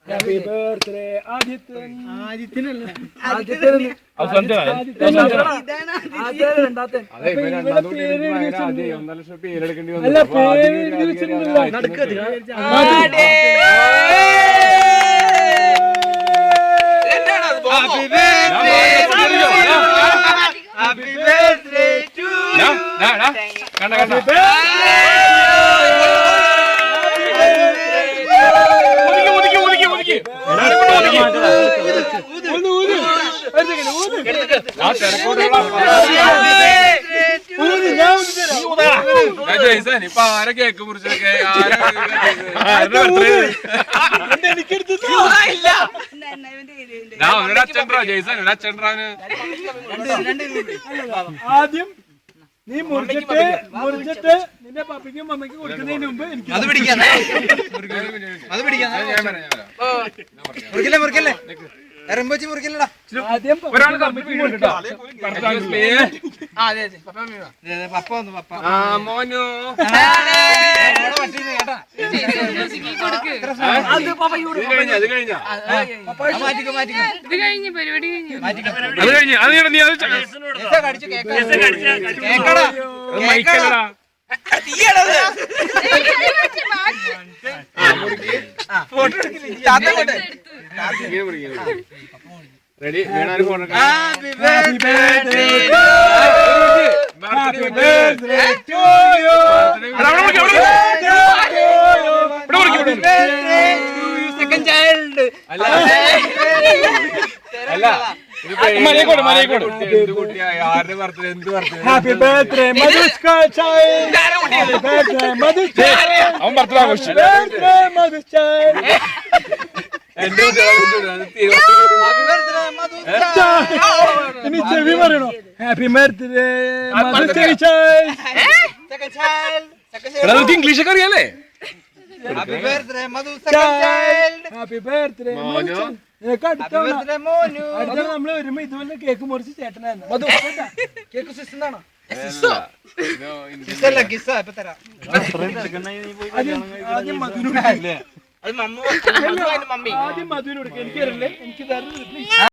Happy birthday, Adityan. Happy birthday to you. ഇപ്പൊ ആരെ cake മുറിച്ചൊക്കെ ആദ്യം നീ മുറിച്ചിട്ട് നിന്റെ പപ്പയ്ക്കും മമ്മയ്ക്കും കൊടുക്കുന്നതിന് മുമ്പ് എനിക്ക് അത് പിടിക്കാൻ മുറിക്കല്ലേ എറമ്പച്ചി മുറിക്കല്ലടാ. ആദ്യം പപ്പ വന്നു പപ്പ മോനു ready Happy birthday to you. Second child അല്ല Happy birthday Madhuska child. Happy birthday Madhuska. അവൻ ബർത്ത്ഡേ ആഘോഷിച്ചു. Birthday Madhuska. ഇനി ചെവി പറയണോ? Happy birthday Madhuska child. English ഒക്കെ അറിയാലേ? Happy birthday Madhuska child. Happy birthday മോനു. നിനക്ക് അടുത്ത നമ്മള് വരുമ്പോ ഇതുപോലെ കേക്ക് മുറിച്ച് ചേട്ടനായിരുന്നു. മധു കേക്ക് സിസ്റ്റം ആദ്യം മധുവിനോട് എനിക്കറിയില്ലേ, എനിക്ക് തരുന്നില്ല.